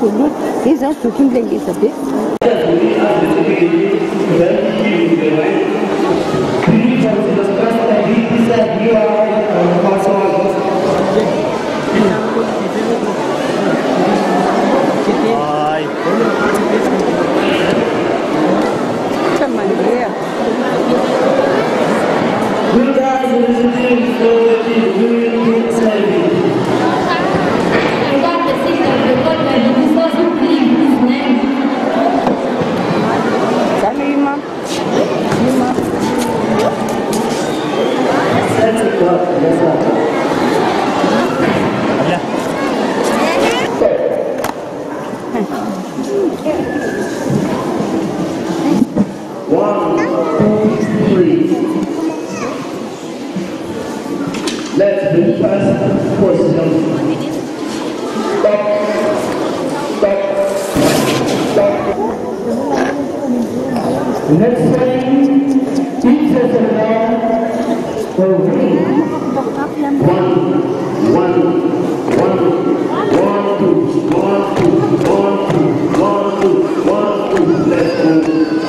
absolut. Les gens se font les saper. Let's move past horses. Stop. Next time, teachers are now for reading. 1, 1, 1, 1, 2, 1, 2, 1, 2, 1, 2, 1, 2. Let's go.